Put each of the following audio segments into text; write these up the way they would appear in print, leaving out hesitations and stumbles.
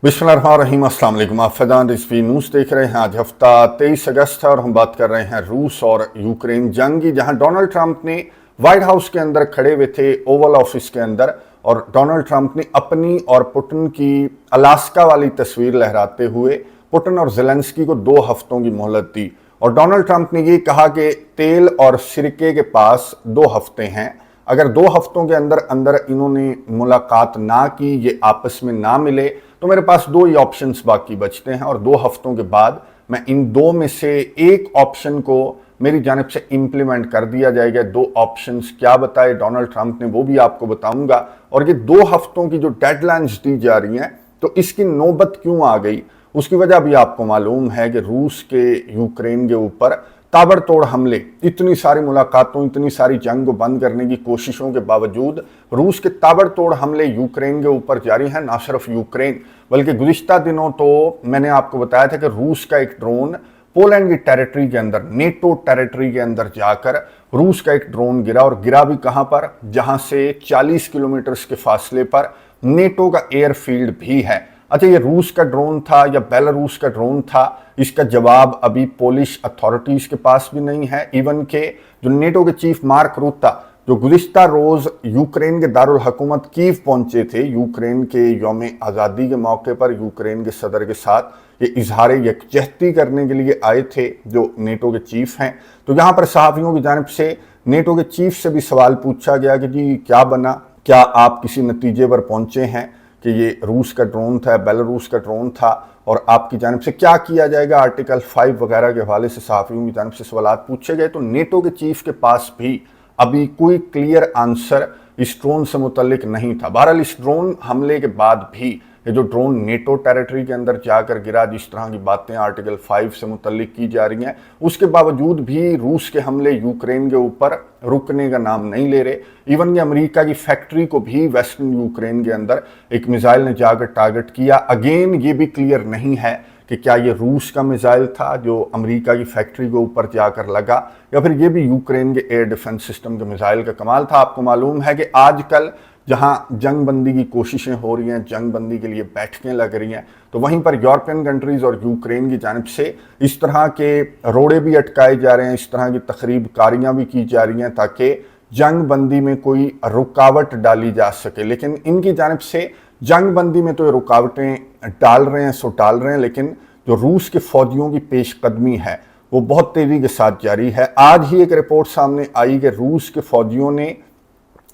बिस्मिल्लाहिर्रहमानिर्रहीम, अस्सलाम वालेकुम। आप फैजान रिजवी न्यूज़ देख रहे हैं। आज हफ्ता 23 अगस्त है और हम बात कर रहे हैं रूस और यूक्रेन जंग की, जहां डोनाल्ड ट्रंप ने व्हाइट हाउस के अंदर खड़े हुए थे, ओवल ऑफिस के अंदर, और डोनाल्ड ट्रंप ने अपनी और पुतिन की अलास्का वाली तस्वीर लहराते हुए पुतिन और ज़ेलेंस्की को 2 हफ्तों की मोहलत दी। और डोनाल्ड ट्रंप ने ये कहा कि तेल और सिरके के पास 2 हफ्ते हैं, अगर 2 हफ्तों के अंदर अंदर इन्होंने मुलाकात ना की, ये आपस में ना मिले, तो मेरे पास 2 ही ऑप्शंस बाकी बचते हैं और 2 हफ्तों के बाद मैं इन 2 में से एक ऑप्शन को मेरी जानिब से इंप्लीमेंट कर दिया जाएगा। 2 ऑप्शंस क्या बताए डोनाल्ड ट्रंप ने, वो भी आपको बताऊंगा। और ये 2 हफ्तों की जो डेडलाइंस दी जा रही हैं, तो इसकी नौबत क्यों आ गई, उसकी वजह भी आपको मालूम है कि रूस के यूक्रेन के ऊपर ताबड़तोड़ हमले, इतनी सारी मुलाकातों, इतनी सारी जंग को बंद करने की कोशिशों के बावजूद रूस के ताबड़तोड़ हमले यूक्रेन के ऊपर जारी हैं। ना सिर्फ यूक्रेन, बल्कि गुज़िश्ता दिनों तो मैंने आपको बताया था कि रूस का एक ड्रोन पोलैंड की टेरिटरी के अंदर, नेटो टेरिटरी के अंदर जाकर रूस का एक ड्रोन गिरा, और गिरा भी कहां पर, जहां से 40 किलोमीटर के फासले पर नेटो का एयरफील्ड भी है। अच्छा, ये रूस का ड्रोन था या बेलारूस का ड्रोन था, इसका जवाब अभी पोलिश अथॉरिटीज के पास भी नहीं है। इवन के जो नेटो के चीफ मार्क रुत्ता, जो गुज़िश्ता रोज यूक्रेन के दारुल हुकूमत कीव पहुंचे थे, यूक्रेन के यौम आज़ादी के मौके पर यूक्रेन के सदर के साथ ये इजहार यकजहती करने के लिए आए थे, जो नेटो के चीफ हैं। तो यहाँ पर सहाफ़ियों की जानिब से नेटो के चीफ से भी सवाल पूछा गया कि जी क्या बना, क्या आप किसी नतीजे पर पहुंचे हैं कि ये रूस का ड्रोन था, बेलारूस का ड्रोन था, और आपकी जानिब से क्या किया जाएगा आर्टिकल 5 वगैरह के हवाले से सहाफ़ियों की जानिब से सवाल पूछे गए। तो नेटो के चीफ के पास भी अभी कोई क्लियर आंसर इस ड्रोन से मुतल्लिक नहीं था। बहरहाल इस ड्रोन हमले के बाद भी ये जो ड्रोन नेटो टेरिटरी के अंदर जाकर गिरा, जिस तरह की बातें आर्टिकल 5 से मुतल्लिक की जा रही हैं, उसके बावजूद भी रूस के हमले यूक्रेन के ऊपर रुकने का नाम नहीं ले रहे। इवन ये अमेरिका की फैक्ट्री को भी वेस्टर्न यूक्रेन के अंदर एक मिसाइल ने जाकर टारगेट किया। अगेन ये भी क्लियर नहीं है कि क्या ये रूस का मिसाइल था जो अमेरिका की फैक्ट्री के ऊपर जाकर लगा, या फिर ये भी यूक्रेन के एयर डिफेंस सिस्टम के मिसाइल का कमाल था। आपको मालूम है कि आजकल जहां जंग बंदी की कोशिशें हो रही हैं, जंग बंदी के लिए बैठकें लग रही हैं, तो वहीं पर यूरोपियन कंट्रीज और यूक्रेन की जानिब से इस तरह के रोड़े भी अटकाए जा रहे हैं, इस तरह की तकरीब कारियां भी की जा रही हैं ताकि जंग बंदी में कोई रुकावट डाली जा सके। लेकिन इनकी जानिब से जंग बंदी में तो ये रुकावटें डाल रहे हैं, लेकिन जो रूस के फौजियों की पेशकदमी है वो बहुत तेजी के साथ जारी है। आज ही एक रिपोर्ट सामने आई कि रूस के फौजियों ने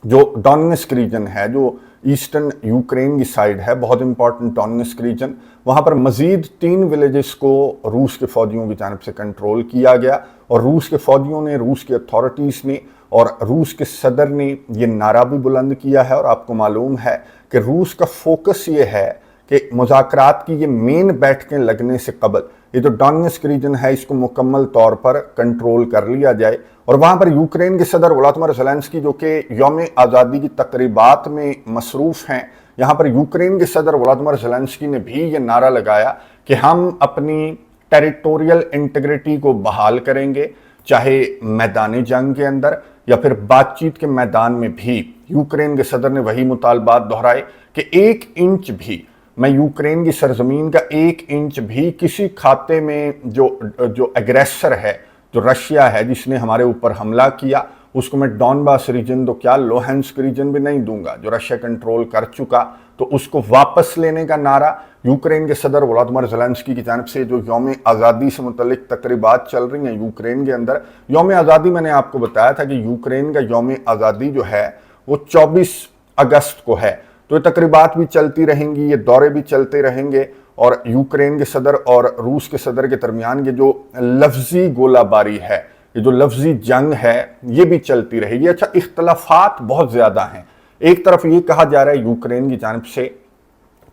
जो डोनेट्स्क रीजन है, जो ईस्टर्न यूक्रेन की साइड है, बहुत इंपॉर्टेंट डोनेट्स्क रीजन, वहां पर मजीद 3 विलेजेस को रूस के फौजियों की जानिब से कंट्रोल किया गया। और रूस के फौजियों ने, रूस की अथॉरिटीज़ ने और रूस के सदर ने ये नारा भी बुलंद किया है। और आपको मालूम है कि रूस का फोकस ये है कि मुज़ाकरात की ये मेन बैठकें लगने से कबल ये जो डोनेट्स्क रीजन है, इसको मुकम्मल तौर पर कंट्रोल कर लिया जाए। और वहाँ पर यूक्रेन के सदर वोलोदिमीर ज़ेलेंस्की, जो कि यौम आज़ादी की तकरीबात में मसरूफ़ हैं, यहाँ पर यूक्रेन के सदर वोलोदिमीर ज़ेलेंस्की ने भी ये नारा लगाया कि हम अपनी टेरिटोरियल इंटीग्रिटी को बहाल करेंगे, चाहे मैदान जंग के अंदर या फिर बातचीत के मैदान में भी। यूक्रेन के सदर ने वही मुतालबात दोहराए कि 1 इंच भी, मैं यूक्रेन की सरजमीन का 1 इंच भी किसी खाते में जो एग्रेसर है, जो रशिया है, जिसने हमारे ऊपर हमला किया, उसको मैं डॉनबास रीजन तो क्या, लोहांस्क रीजन भी नहीं दूंगा, जो रशिया कंट्रोल कर चुका, तो उसको वापस लेने का नारा यूक्रेन के सदर वोलोदिमीर ज़ेलेंस्की की जानिब से। जो यौम आज़ादी से मुतल्लिक तकरीबात चल रही हैं यूक्रेन के अंदर, यौम आज़ादी मैंने आपको बताया था कि यूक्रेन का यौम आज़ादी जो है वो 24 अगस्त को है, तो ये तकरीबात भी चलती रहेंगी, ये दौरे भी चलते रहेंगे, और यूक्रेन के सदर और रूस के सदर के दरमियान ये जो लफ्जी गोलाबारी है, ये जो लफ्जी जंग है, ये भी चलती रहेगी। अच्छा, इख्तलाफात बहुत ज़्यादा हैं। एक तरफ ये कहा जा रहा है यूक्रेन की जानिब से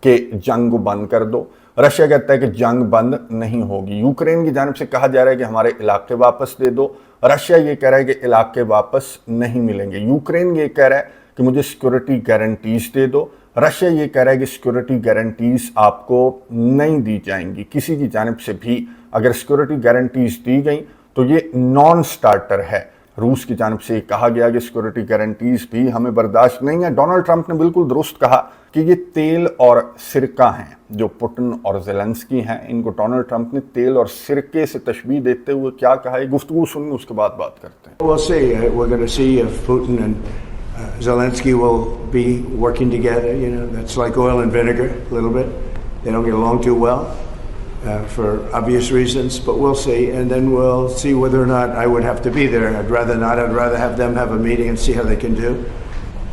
कि जंग को बंद कर दो, रशिया कहता है कि जंग बंद नहीं होगी। यूक्रेन की जानिब से कहा जा रहा है कि हमारे इलाके वापस दे दो, रशिया ये कह रहा है कि इलाके वापस नहीं मिलेंगे। यूक्रेन ये कह रहा है कि मुझे सिक्योरिटी गारंटीज दे दो, रशिया ये कह रहा है कि सिक्योरिटी गारंटीज आपको नहीं दी जाएंगी किसी की जानिब से भी। अगर सिक्योरिटी गारंटीज दी गई तो ये नॉन स्टार्टर है। रूस की जानिब से कहा गया कि सिक्योरिटी गारंटीज भी हमें बर्दाश्त नहीं है। डोनाल्ड ट्रंप ने बिल्कुल दुरुस्त कहा कि ये तेल और सिरका हैं जो पुतिन और ज़ेलेंस्की हैं। इनको डोनाल्ड ट्रंप ने तेल और सिरके से तशबीह देते हुए क्या कहा है, गुफ्तगू सुनिए, उसके बाद बात करते हैं। We'll see. We're going to see if Putin and Zelensky will be working together. You know, that's like oil and vinegar a little bit. They don't get along too well. For obvious reasons, but we'll see, and then we'll see whether or not I would have to be there. I'd rather not. I'd rather have them have a meeting and see how they can do.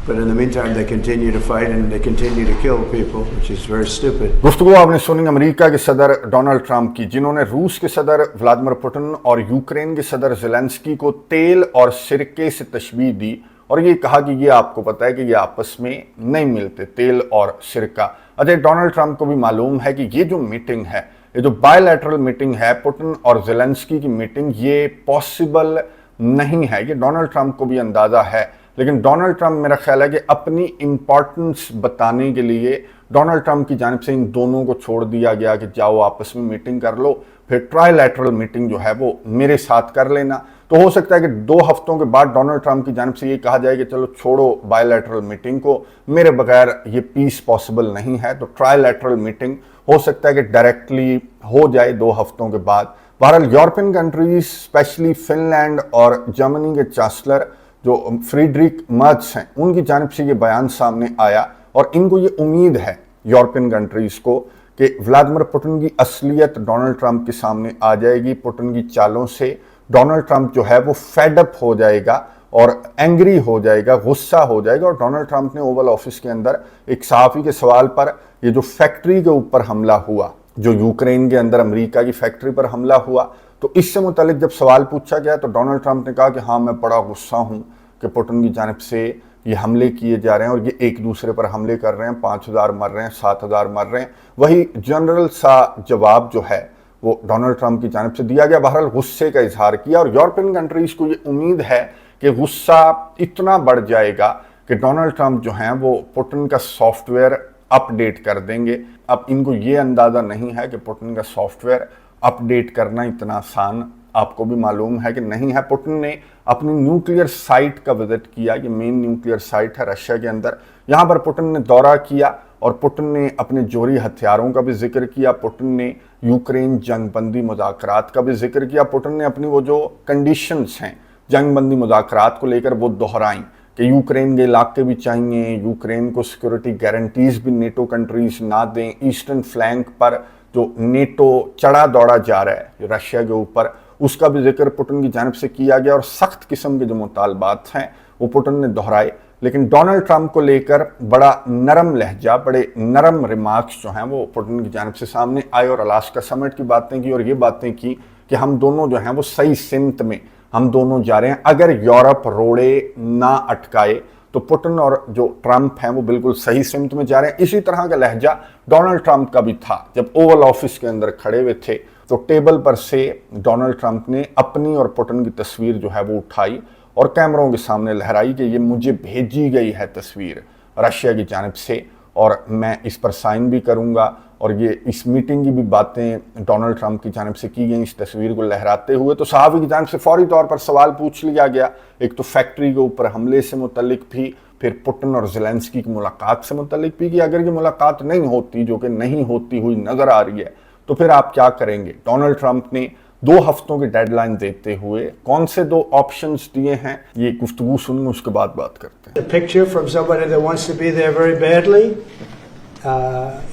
But in the meantime, they continue to fight and they continue to kill people, which is very stupid. गुफ्तगू आपने सुनी America के सदर Donald Trump की, जिन्होंने रूस के सदर व्लादिमीर पुतिन और यूक्रेन के सदर ज़ेलेंस्की को तेल और सिरके से तशबीह दी और ये कहा कि ये आपको पता है कि ये आपस में नहीं मिलते, तेल और सिरका। अतः डोनाल्ड ट्रंप को भी मालूम है कि ये जो मीटिंग है, ये जो बायलैटरल मीटिंग है पुतिन और ज़ेलेंस्की की मीटिंग, ये पॉसिबल नहीं है। ये डोनाल्ड ट्रंप को भी अंदाज़ा है, लेकिन डोनाल्ड ट्रंप मेरा ख्याल है कि अपनी इम्पॉर्टेंस बताने के लिए डोनाल्ड ट्रंप की जानिब से इन दोनों को छोड़ दिया गया कि जाओ आपस में मीटिंग कर लो, फिर ट्राइलैटरल मीटिंग जो है वो मेरे साथ कर लेना। तो हो सकता है कि 2 हफ्तों के बाद डोनाल्ड ट्रंप की जानिब से ये कहा जाए कि चलो छोड़ो बायलैटरल मीटिंग को, मेरे बगैर ये पीस पॉसिबल नहीं है। तो ट्राइलैटरल मीटिंग हो सकता है कि डायरेक्टली हो जाए 2 हफ्तों के बाद। बहरहाल यूरोपियन कंट्रीज, स्पेशली फिनलैंड और जर्मनी के चांसलर जो फ्रीडरिक मर्ज हैं, उनकी जानिब से ये बयान सामने आया और इनको ये उम्मीद है यूरोपियन कंट्रीज को कि व्लादिमीर पुतिन की असलियत डोनाल्ड ट्रंप के सामने आ जाएगी। पुतिन की चालों से डोनाल्ड ट्रंप जो है वो फेड अप हो जाएगा और एंग्री हो जाएगा, गुस्सा हो जाएगा। और डोनाल्ड ट्रंप ने ओवल ऑफिस के अंदर एक सहाफ़ी के सवाल पर, ये जो फैक्ट्री के ऊपर हमला हुआ, जो यूक्रेन के अंदर अमेरिका की फैक्ट्री पर हमला हुआ, तो इससे मुतालिक जब सवाल पूछा गया तो डोनाल्ड ट्रंप ने कहा कि हाँ, मैं बड़ा गुस्सा हूँ कि पुतिन की जानिब से ये हमले किए जा रहे हैं और ये एक दूसरे पर हमले कर रहे हैं, 5000 मर रहे हैं, 7000 मर रहे हैं। वही जनरल सा जवाब जो है वो डोनाल्ड ट्रंप की जानिब से दिया गया। बहरहाल गुस्से का इजहार किया और यूरोपियन कंट्रीज को ये उम्मीद है कि गुस्सा इतना बढ़ जाएगा कि डोनाल्ड ट्रंप जो हैं वो पुतिन का सॉफ्टवेयर अपडेट कर देंगे। अब इनको ये अंदाज़ा नहीं है कि पुतिन का सॉफ्टवेयर अपडेट करना इतना आसान, आपको भी मालूम है कि नहीं है। पुतिन ने अपनी न्यूक्लियर साइट का विजिट किया, ये मेन न्यूक्लियर साइट है रशिया के अंदर, यहाँ पर पुतिन ने दौरा किया और पुतिन ने अपने जोहरी हथियारों का भी जिक्र किया। पुतिन ने यूक्रेन जंगबंदी मुज़ाकरात का भी जिक्र किया। पुतिन ने अपनी वो जो कंडीशंस हैं जंगबंदी मुज़ाकरात को लेकर वो दोहराई कि यूक्रेन के इलाके भी चाहिए, यूक्रेन को सिक्योरिटी गारंटीज भी नेटो कंट्रीज ना दें, ईस्टर्न फ्लैंक पर जो नेटो चढ़ा दौड़ा जा रहा है रशिया के ऊपर, उसका भी जिक्र पुतिन की जानिब से किया गया और सख्त किस्म के जो मुतालबात हैं वो पुतिन ने दोहराए। लेकिन डोनाल्ड ट्रंप को लेकर बड़ा नरम लहजा, बड़े नरम रिमार्क्स जो हैं वो पुतिन की जानिब से सामने आए और अलास्का समिट की बातें की और ये बातें की कि हम दोनों जो हैं वो सही सिमत में हम दोनों जा रहे हैं। अगर यूरोप रोड़े ना अटकाए तो पुतिन और जो ट्रंप हैं वो बिल्कुल सही सिमत में जा रहे हैं। इसी तरह का लहजा डोनाल्ड ट्रंप का भी था जब ओवल ऑफिस के अंदर खड़े हुए थे तो टेबल पर से डोनाल्ड ट्रंप ने अपनी और पुतिन की तस्वीर जो है वो उठाई और कैमरों के सामने लहराई कि ये मुझे भेजी गई है तस्वीर रशिया की जानिब से और मैं इस पर साइन भी करूंगा। और ये इस मीटिंग की भी बातें डोनाल्ड ट्रंप की जानिब से की गई इस तस्वीर को लहराते हुए। तो सहाफ़ी की जानिब से फौरी तौर पर सवाल पूछ लिया गया, एक तो फैक्ट्री के ऊपर हमले से मुतल्लिक भी, फिर पुतिन और ज़ेलेंस्की की मुलाकात से मुतल्लिक भी कि अगर ये मुलाकात नहीं होती, जो कि नहीं होती हुई नज़र आ रही है, तो फिर आप क्या करेंगे। डोनाल्ड ट्रंप ने 2 हफ्तों की डेडलाइन देते हुए कौन से 2 ऑप्शंस दिए हैं, ये गुफ्तगू सुनिए, उसके बाद बात करते हैं। A picture from somebody that wants to be there very badly.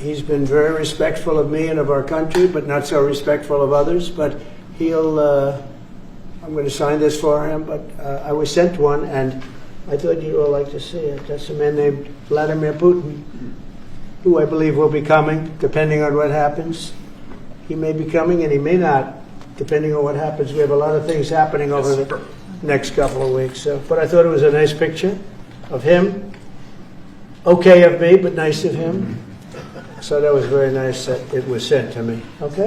He's been very respectful of me and of our country, but not so respectful of others. But he'll. I'm going to sign this for him. But I was sent one, and I thought you all like to see it. That's a man named Vladimir Putin, who I believe will be coming, depending on what happens. He may be coming, and he may not, depending on what happens. We have a lot of things happening over the next couple of weeks. So, but I thought it was a nice picture of him. Okay of me, but nice of him. So that was very nice that it was sent to me. Okay?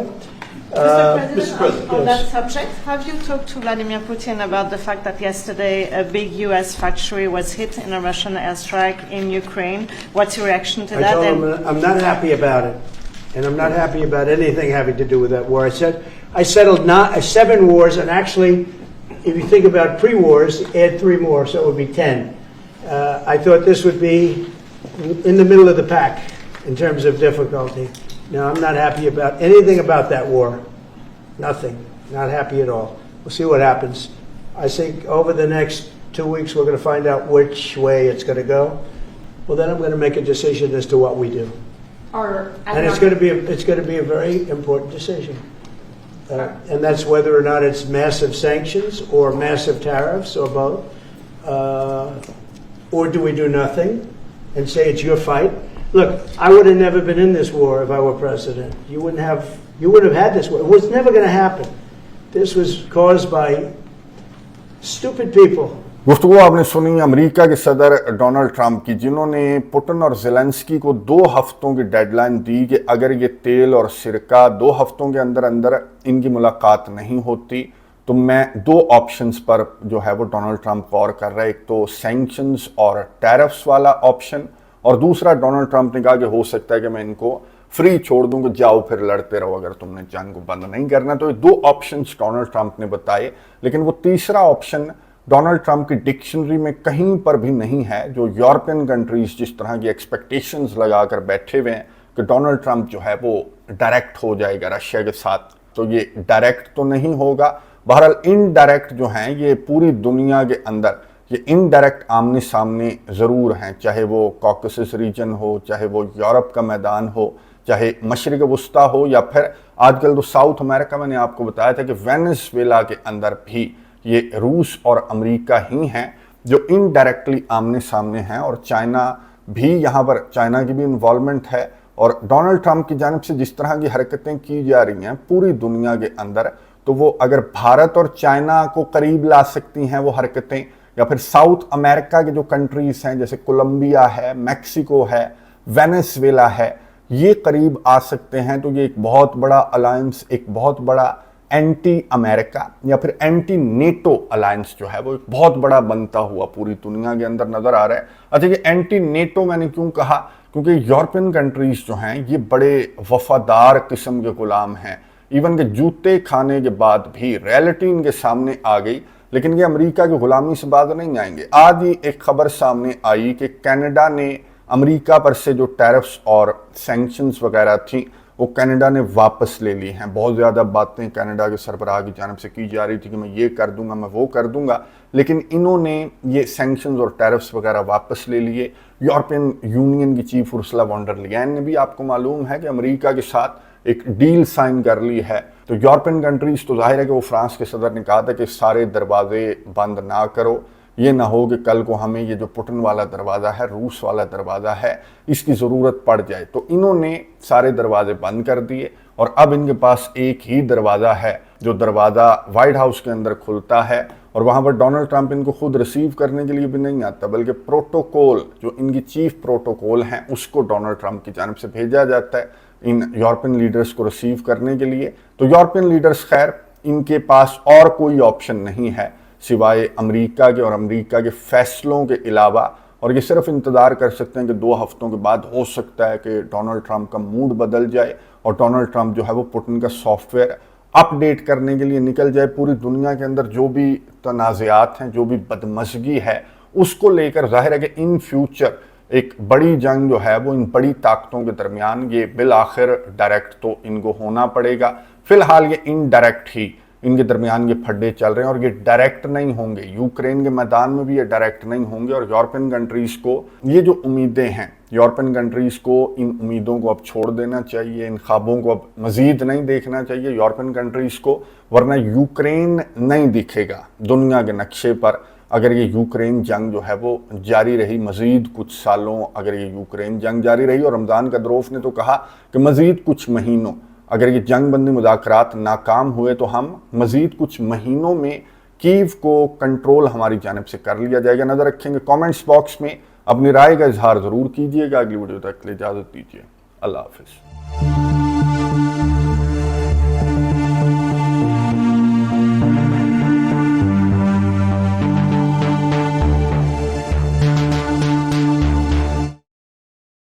Mr. President, on yes. that subject, have you talked to Vladimir Putin about the fact that yesterday a big U.S. factory was hit in a Russian airstrike in Ukraine? What's your reaction to I that? told him I'm not happy about it. And I'm not happy about anything having to do with that war. I said I settled 7 wars, and actually if you think about pre-wars, add 3 more, so it would be 10. I thought this would be in the middle of the pack in terms of difficulty. Now, I'm not happy about anything about that war. Nothing. Not happy at all. We'll see what happens. I think over the next 2 weeks, we're going to find out which way it's going to go. Well, then I'm going to make a decision as to what we do. And it's going to be a very important decision. And that's whether or not it's massive sanctions or massive tariffs or both. Or do we do nothing and say it's your fight? Look, I would have never been in this war if I were president. You wouldn't have had this war. It was never going to happen. This was caused by stupid people. गुफ्तगू आपने सुनी America के सदर Donald Trump की, जिन्होंने Putin और Zelensky को 2 हफ्तों की डेडलाइन दी कि अगर ये तेल और सिरका 2 हफ्तों के अंदर अंदर इनकी मुलाकात नहीं होती तो मैं 2 ऑप्शंस पर जो है वो डोनाल्ड ट्रंप गौर कर रहा है। एक तो सैंक्शंस और टैरिफ्स वाला ऑप्शन, और दूसरा डोनाल्ड ट्रंप ने कहा कि हो सकता है कि मैं इनको फ्री छोड़ दूं कि जाओ फिर लड़ते रहो अगर तुमने जंग को बंद नहीं करना। तो ये 2 ऑप्शंस डोनाल्ड ट्रंप ने बताए, लेकिन वो तीसरा ऑप्शन डोनाल्ड ट्रंप की डिक्शनरी में कहीं पर भी नहीं है। जो यूरोपियन कंट्रीज जिस तरह की एक्सपेक्टेशंस लगाकर बैठे हुए हैं कि डोनाल्ड ट्रंप जो है वो डायरेक्ट हो जाएगा रशिया के साथ, तो ये डायरेक्ट तो नहीं होगा। बहरहाल इनडायरेक्ट जो हैं ये पूरी दुनिया के अंदर ये इनडायरेक्ट आमने सामने ज़रूर हैं, चाहे वो कॉकेसस रीजन हो, चाहे वो यूरोप का मैदान हो, चाहे मशरिक वस्ता हो, या फिर आजकल तो साउथ अमेरिका, मैंने आपको बताया था कि वेनेजुएला के अंदर भी ये रूस और अमेरिका ही हैं जो इनडायरेक्टली आमने सामने हैं, और चाइना भी यहाँ पर, चाइना की भी इन्वॉल्वमेंट है। और डोनाल्ड ट्रंप की जानिब से जिस तरह की हरकतें की जा रही हैं पूरी दुनिया के अंदर, तो वो अगर भारत और चाइना को करीब ला सकती हैं वो हरकतें, या फिर साउथ अमेरिका के जो कंट्रीज हैं जैसे कोलंबिया है, मैक्सिको है, वेनेजुएला है, ये करीब आ सकते हैं, तो ये एक बहुत बड़ा अलायंस, एक बहुत बड़ा एंटी अमेरिका या फिर एंटी नेटो अलायंस जो है वो एक बहुत बड़ा बनता हुआ पूरी दुनिया के अंदर नजर आ रहा है। अच्छा, ये एंटी नेटो मैंने क्यों कहा? क्योंकि यूरोपियन कंट्रीज जो हैं ये बड़े वफादार किस्म के गुलाम हैं। इवन के जूते खाने के बाद भी रियलिटी इनके सामने आ गई, लेकिन ये अमेरिका की गुलामी से बाज नहीं आएंगे। आज ही एक खबर सामने आई कि कनाडा ने अमेरिका पर से जो टैरिफ्स और सैंक्शंस वगैरह थी वो कनाडा ने वापस ले ली हैं। बहुत ज़्यादा बातें कनाडा के सरबराह की जानिब से की जा रही थी कि मैं ये कर दूंगा, मैं वो कर दूंगा, लेकिन इन्होंने ये सैंक्शंस और टैरिफ्स वगैरह वापस ले लिए। यूरोपियन यूनियन की chief Ursula von der Leyen ने भी, आपको मालूम है कि अमेरिका के साथ एक डील साइन कर ली है। तो यूरोपियन कंट्रीज, तो जाहिर है कि वो फ्रांस के सदर ने कहा था कि सारे दरवाजे बंद ना करो, ये ना हो कि कल को हमें ये जो पुतिन वाला दरवाज़ा है, रूस वाला दरवाज़ा है, इसकी ज़रूरत पड़ जाए। तो इन्होंने सारे दरवाजे बंद कर दिए और अब इनके पास एक ही दरवाज़ा है, जो दरवाज़ा वाइट हाउस के अंदर खुलता है, और वहाँ पर डोनाल्ड ट्रंप इनको खुद रिसीव करने के लिए भी नहीं आता, बल्कि प्रोटोकॉल, जो इनकी चीफ प्रोटोकॉल हैं, उसको डोनाल्ड ट्रंप की जानिब से भेजा जाता है इन यूरोपियन लीडर्स को रिसीव करने के लिए। तो यूरोपियन लीडर्स, खैर इनके पास और कोई ऑप्शन नहीं है सिवाय अमेरिका के और अमेरिका के फैसलों के अलावा, और ये सिर्फ इंतज़ार कर सकते हैं कि 2 हफ्तों के बाद हो सकता है कि डोनाल्ड ट्रंप का मूड बदल जाए और डोनाल्ड ट्रंप जो है वो पुतिन का सॉफ्टवेयर अपडेट करने के लिए निकल जाए। पूरी दुनिया के अंदर जो भी तनाज़ात हैं, जो भी बदमज़गी है, उसको लेकर जाहिर है कि इन फ्यूचर एक बड़ी जंग जो है वो इन बड़ी ताकतों के दरमियान ये बिल आखिर डायरेक्ट तो इनको होना पड़ेगा। फिलहाल ये इनडायरेक्ट ही इनके दरमियान ये फड्डे चल रहे हैं, और ये डायरेक्ट नहीं होंगे। यूक्रेन के मैदान में भी ये डायरेक्ट नहीं होंगे, और यूरोपियन कंट्रीज़ को ये जो उम्मीदें हैं, यूरोपियन कंट्रीज़ को इन उम्मीदों को अब छोड़ देना चाहिए, इन ख्वाबों को अब मज़ीद नहीं देखना चाहिए यूरोपियन कंट्रीज़ को, वरना यूक्रेन नहीं दिखेगा दुनिया के नक्शे पर अगर ये यूक्रेन जंग जो है वो जारी रही मज़ीद कुछ सालों। अगर ये यूक्रेन जंग जारी रही, और रमज़ान कदरोफ ने तो कहा कि मज़ीद कुछ महीनों, अगर ये जंग बंदी मुज़ाकरात नाकाम हुए तो हम मज़ीद कुछ महीनों में कीव को कंट्रोल हमारी जानिब से कर लिया जाएगा। नज़र रखेंगे। कमेंट्स बॉक्स में अपनी राय का इजहार ज़रूर कीजिएगा। अगली वीडियो तक के लिए इजाज़त दीजिए। अल्लाह हाफ़िज़।